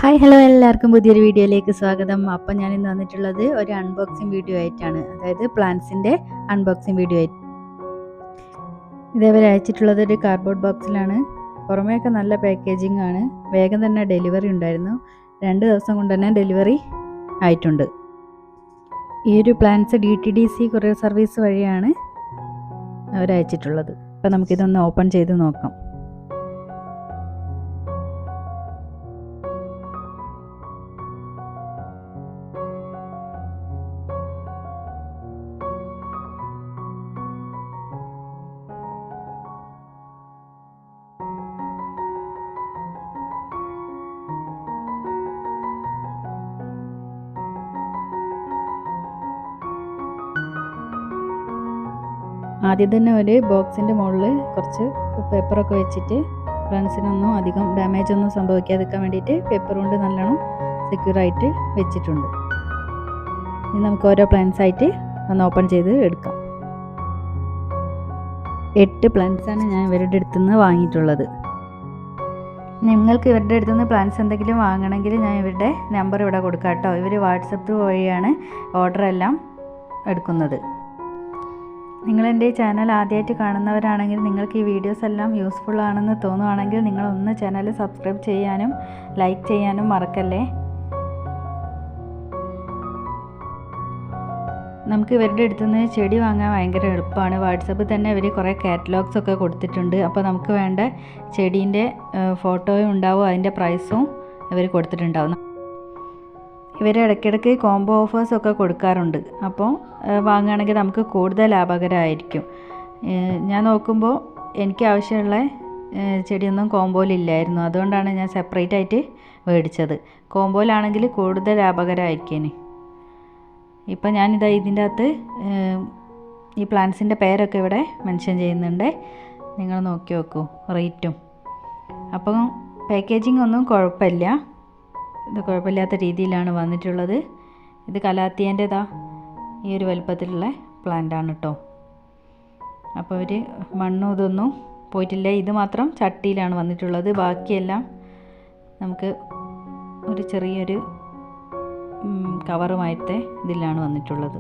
Hi hello എല്ലാവർക്കും പുതിയൊരു വീഡിയോയിലേക്ക് സ്വാഗതം. അപ്പം ഞാൻ ഇന്ന് വന്നിട്ടുള്ളത് ഒരു അൺബോക്സിങ് വീഡിയോ ആയിട്ടാണ്, അതായത് പ്ലാന്റ്സിൻ്റെ അൺബോക്സിങ് വീഡിയോ ആയിട്ട്. ഇതേവരെ അയച്ചിട്ടുള്ളത് ഒരു കാർഡ്ബോർഡ് ബോക്സിലാണ്. പുറമേയൊക്കെ നല്ല പാക്കേജിംഗ് ആണ്. വേഗം തന്നെ ഡെലിവറി ഉണ്ടായിരുന്നു. 2 ദിവസം കൊണ്ട് തന്നെ ഡെലിവറി ആയിട്ടുണ്ട്. ഈ ഒരു പ്ലാന്റ്സ് DTDC കൊറിയർ സർവീസ് വഴിയാണ് അവർ അയച്ചിട്ടുള്ളത്. അപ്പം നമുക്കിതൊന്ന് ഓപ്പൺ ചെയ്ത് നോക്കാം. ആദ്യം തന്നെ ഒരു ബോക്സിൻ്റെ മുകളിൽ കുറച്ച് പേപ്പറൊക്കെ വെച്ചിട്ട് പ്ലാന്റ്സിനൊന്നും അധികം ഡാമേജ് ഒന്നും സംഭവിക്കാതിരിക്കാൻ വേണ്ടിയിട്ട് പേപ്പർ കൊണ്ട് നല്ലോണം സെക്യൂറായിട്ട് വെച്ചിട്ടുണ്ട്. ഇനി നമുക്ക് ഓരോ പ്ലാന്റ്സ് ആയിട്ട് ഒന്ന് ഓപ്പൺ ചെയ്ത് എടുക്കാം. 8 പ്ലാന്റ്സാണ് ഞാൻ ഇവരുടെ അടുത്ത് നിന്ന് വാങ്ങിയിട്ടുള്ളത്. നിങ്ങൾക്ക് ഇവരുടെ അടുത്ത് നിന്ന് പ്ലാന്റ്സ് എന്തെങ്കിലും വാങ്ങണമെങ്കിൽ ഞാൻ ഇവരുടെ നമ്പർ ഇവിടെ കൊടുക്കാം കേട്ടോ. ഇവർ വാട്സപ്പ് വഴിയാണ് ഓർഡർ എല്ലാം എടുക്കുന്നത്. നിങ്ങളെൻ്റെ ഈ ചാനൽ ആദ്യമായിട്ട് കാണുന്നവരാണെങ്കിൽ നിങ്ങൾക്ക് ഈ വീഡിയോസ് എല്ലാം യൂസ്ഫുൾ ആണെന്ന് തോന്നുവാണെങ്കിൽ നിങ്ങളൊന്ന് ചാനൽ സബ്സ്ക്രൈബ് ചെയ്യാനും ലൈക്ക് ചെയ്യാനും മറക്കല്ലേ. നമുക്ക് ഇവരുടെ അടുത്ത് നിന്ന് ചെടി വാങ്ങാൻ ഭയങ്കര എളുപ്പമാണ്. വാട്സപ്പിൽ തന്നെ ഇവർ കുറേ കാറ്റലോഗ്സ് ഒക്കെ കൊടുത്തിട്ടുണ്ട്. അപ്പോൾ നമുക്ക് വേണ്ട ചെടീൻ്റെ ഫോട്ടോയും ഉണ്ടാവും, അതിൻ്റെ പ്രൈസും ഇവർ കൊടുത്തിട്ടുണ്ടാവും. ഇവർ ഇടയ്ക്കിടയ്ക്ക് കോംബോ ഓഫേഴ്സൊക്കെ കൊടുക്കാറുണ്ട്. അപ്പോൾ വാങ്ങുകയാണെങ്കിൽ നമുക്ക് കൂടുതൽ ലാഭകരമായിരിക്കും. ഞാൻ നോക്കുമ്പോൾ എനിക്ക് ആവശ്യമുള്ള ചെടിയൊന്നും കോംബോയിലില്ലായിരുന്നു. അതുകൊണ്ടാണ് ഞാൻ സെപ്പറേറ്റ് ആയിട്ട് മേടിച്ചത്. കോംബോയിലാണെങ്കിൽ കൂടുതൽ ലാഭകരമായിരിക്കും. ഇപ്പം ഞാനിതാ ഇതിൻ്റെ അകത്ത് ഈ പ്ലാന്റ്സിൻ്റെ പേരൊക്കെ ഇവിടെ മെൻഷൻ ചെയ്യുന്നുണ്ട്. നിങ്ങൾ നോക്കി നോക്കൂ റേറ്റും. അപ്പം പാക്കേജിംഗ് ഒന്നും കുഴപ്പമില്ല. ഇത് കുഴപ്പമില്ലാത്ത രീതിയിലാണ് വന്നിട്ടുള്ളത്. ഇത് കലാത്തിയൻ്റെതാ ഈ ഒരു വലുപ്പത്തിലുള്ള പ്ലാന്റാണ് കേട്ടോ. അപ്പോൾ ഒരു മണ്ണും ഇതൊന്നും പോയിട്ടില്ല. ഇത് മാത്രം ചട്ടിയിലാണ് വന്നിട്ടുള്ളത്. ബാക്കിയെല്ലാം നമുക്ക് ഒരു ചെറിയൊരു കവറുമായിട്ട് ഇതിലാണ് വന്നിട്ടുള്ളത്.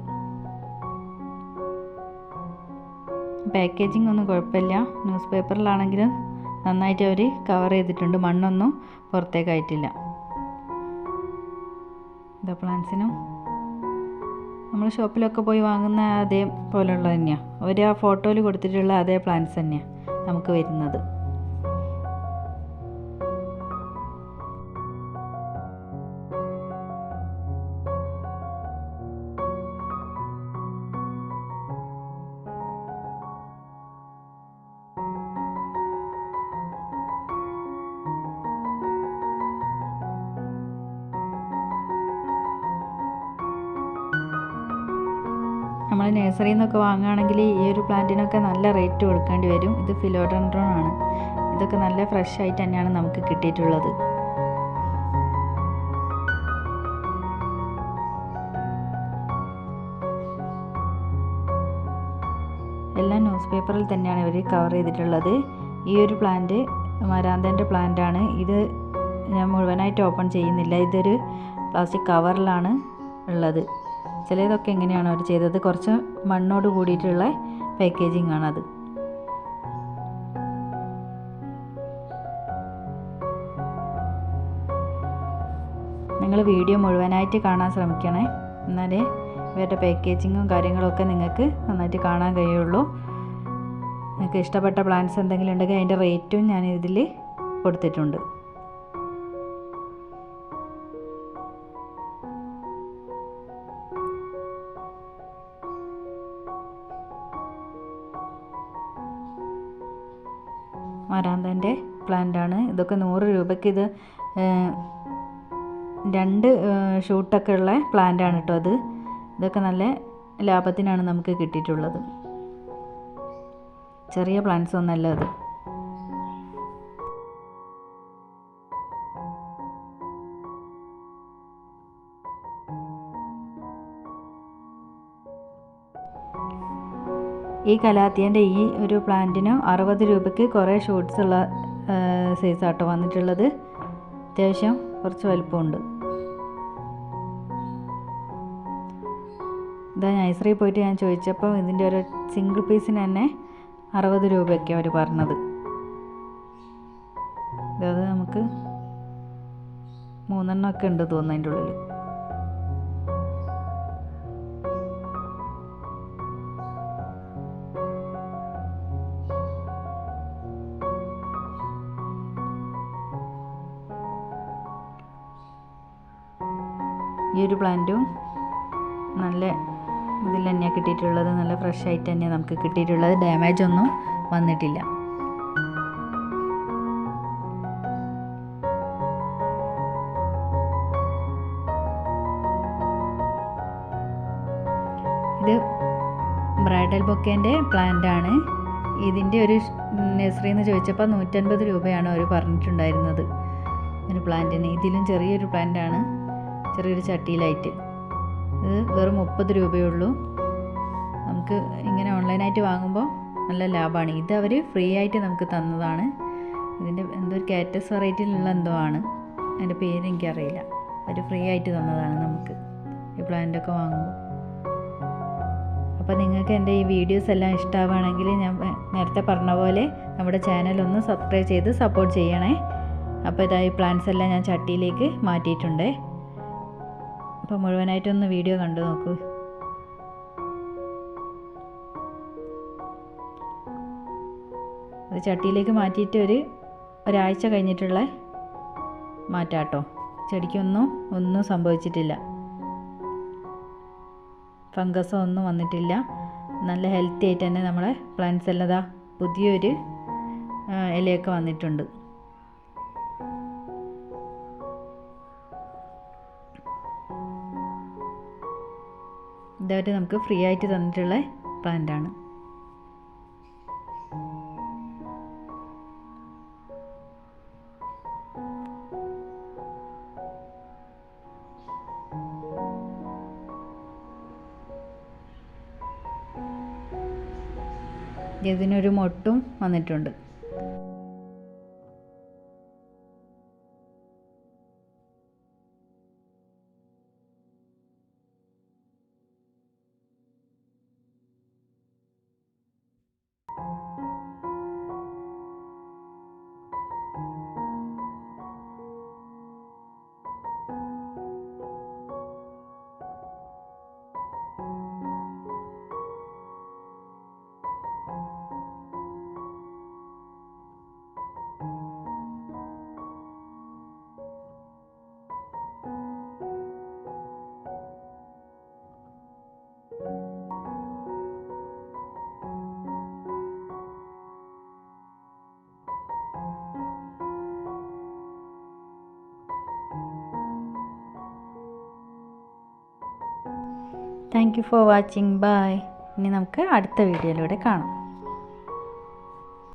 പാക്കേജിംഗ് ഒന്നും കുഴപ്പമില്ല. ന്യൂസ് പേപ്പറിലാണെങ്കിലും നന്നായിട്ട് അവർ കവർ ചെയ്തിട്ടുണ്ട്. മണ്ണൊന്നും പുറത്തേക്കായിട്ടില്ല. ഇതാ പ്ലാന്റ്സിനും നമ്മൾ ഷോപ്പിലൊക്കെ പോയി വാങ്ങുന്ന അതേപോലെയുള്ള തന്നെയാണ്. അവർ ആ ഫോട്ടോയിൽ കൊടുത്തിട്ടുള്ള അതേ പ്ലാന്റ്സ് തന്നെയാണ് നമുക്ക് വരുന്നത്. നമ്മൾ നഴ്സറിയിൽ നിന്നൊക്കെ വാങ്ങുകയാണെങ്കിൽ ഈ ഒരു പ്ലാന്റിനൊക്കെ നല്ല റേറ്റ് കൊടുക്കേണ്ടി വരും. ഇത് ഫിലോഡെൻഡ്രോൺ ആണ്. ഇതൊക്കെ നല്ല ഫ്രഷ് ആയിട്ട് തന്നെയാണ് നമുക്ക് കിട്ടിയിട്ടുള്ളത്. എല്ലാം ന്യൂസ് പേപ്പറിൽ തന്നെയാണ് ഇവർ കവർ ചെയ്തിട്ടുള്ളത്. ഈ ഒരു പ്ലാന്റ് മരാന്തൻ്റെ പ്ലാന്റാണ്. ഇത് ഞാൻ മുഴുവനായിട്ട് ഓപ്പൺ ചെയ്യുന്നില്ല. ഇതൊരു പ്ലാസ്റ്റിക് കവറിലാണ് ഉള്ളത്. ചിലതൊക്കെ എങ്ങനെയാണ് അവർ ചെയ്തത്, കുറച്ച് മണ്ണോട് കൂടിയിട്ടുള്ള പാക്കേജിംഗ് ആണത്. നിങ്ങൾ വീഡിയോ മുഴുവനായിട്ട് കാണാൻ ശ്രമിക്കണേ. എന്നാലേ ഇവരുടെ പാക്കേജിങ്ങും കാര്യങ്ങളൊക്കെ നിങ്ങൾക്ക് നന്നായിട്ട് കാണാൻ കഴിയുള്ളൂ. നിങ്ങൾക്ക് ഇഷ്ടപ്പെട്ട പ്ലാന്റ്സ് എന്തെങ്കിലും ഉണ്ടെങ്കിൽ അതിൻ്റെ റേറ്റും ഞാൻ ഇതിൽ കൊടുത്തിട്ടുണ്ട്. മരാന്തൻ്റെ പ്ലാന്റാണ്. ഇതൊക്കെ 100 രൂപയ്ക്ക് ഇത് 2 ഷൂട്ടൊക്കെ ഉള്ള പ്ലാന്റാണ് കേട്ടോ. ഇതൊക്കെ നല്ല ലാഭത്തിനാണ് നമുക്ക് കിട്ടിയിട്ടുള്ളത്. ചെറിയ പ്ലാന്റ്സ് ഒന്നല്ല അത്. ഈ കലാത്തിയൻ്റെ ഈ ഒരു പ്ലാന്റിന് 60 രൂപയ്ക്ക് കുറേ ഷൂട്ട്സ് ഉള്ള സൈസാട്ടോ വന്നിട്ടുള്ളത്. അത്യാവശ്യം കുറച്ച് വലുപ്പമുണ്ട്. ഇതാ നഴ്സറിയിൽ പോയിട്ട് ഞാൻ ചോദിച്ചപ്പോൾ ഇതിൻ്റെ ഒരു സിംഗിൾ പീസിന് തന്നെ 60 രൂപയൊക്കെ അവർ പറഞ്ഞത്. അത് നമുക്ക് 3 എണ്ണമൊക്കെ ഉണ്ട് തോന്നുന്നു അതിൻ്റെ ഉള്ളിൽ. ഈ ഒരു പ്ലാന്റും നല്ല ഇതിൽ തന്നെയാണ് കിട്ടിയിട്ടുള്ളത്. നല്ല ഫ്രഷ് ആയിട്ട് തന്നെയാണ് നമുക്ക് കിട്ടിയിട്ടുള്ളത്. ഡാമേജ് ഒന്നും വന്നിട്ടില്ല. ഇത് ബ്രൈഡൽ ബൊക്കേൻ്റെ പ്ലാന്റാണ്. ഇതിൻ്റെ ഒരു നഴ്സറിയിൽ നിന്ന് ചോദിച്ചപ്പോൾ 150 രൂപയാണ് അവർ പറഞ്ഞിട്ടുണ്ടായിരുന്നത് ഒരു പ്ലാന്റിന്. ഇതിലും ചെറിയൊരു പ്ലാന്റാണ്, ചെറിയൊരു ചട്ടിയിലായിട്ട്. ഇത് വെറും 30 രൂപയേ ഉള്ളൂ. നമുക്ക് ഇങ്ങനെ ഓൺലൈനായിട്ട് വാങ്ങുമ്പോൾ നല്ല ലാഭമാണ്. ഇത് അവർ ഫ്രീ ആയിട്ട് നമുക്ക് തന്നതാണ്. ഇതിൻ്റെ എന്തോ ഒരു കാറ്റസ് വെറൈറ്റിയിലുള്ള എന്തോ ആണ്, അതിൻ്റെ പേര് എനിക്കറിയില്ല. അവർ ഫ്രീ ആയിട്ട് തന്നതാണ് നമുക്ക് ഈ പ്ലാന്റൊക്കെ വാങ്ങുമ്പോൾ. അപ്പോൾ നിങ്ങൾക്ക് എൻ്റെ ഈ വീഡിയോസ് എല്ലാം ഇഷ്ടമാവുകയാണെങ്കിൽ ഞാൻ നേരത്തെ പറഞ്ഞ പോലെ നമ്മുടെ ചാനലൊന്ന് സബ്സ്ക്രൈബ് ചെയ്ത് സപ്പോർട്ട് ചെയ്യണേ. അപ്പോൾ ഇതാ ഈ പ്ലാന്റ്സ് എല്ലാം ഞാൻ ചട്ടിയിലേക്ക് മാറ്റിയിട്ടുണ്ട്. അപ്പോൾ മുഴുവനായിട്ടൊന്ന് വീഡിയോ കണ്ടു നോക്കൂ. അത് ചട്ടിയിലേക്ക് മാറ്റിയിട്ട് ഒരാഴ്ച കഴിഞ്ഞിട്ടുള്ള മാറ്റാട്ടോ. ചെടിക്കൊന്നും സംഭവിച്ചിട്ടില്ല, ഫംഗസോ ഒന്നും വന്നിട്ടില്ല. നല്ല ഹെൽത്തി ആയിട്ട് തന്നെ നമ്മളെ പ്ലാന്റ്സ് എല്ലാം ഇതാ പുതിയൊരു ഇലയൊക്കെ വന്നിട്ടുണ്ട്. ഇതായിട്ട് നമുക്ക് ഫ്രീ ആയിട്ട് തന്നിട്ടുള്ള പ്ലാന്റാണ്. ഇതിനൊരു മൊട്ടും വന്നിട്ടുണ്ട്. Thank you for watching. Bye. ഇനി നമുക്ക് അടുത്ത വീഡിയോയിലൂടെ കാണാം.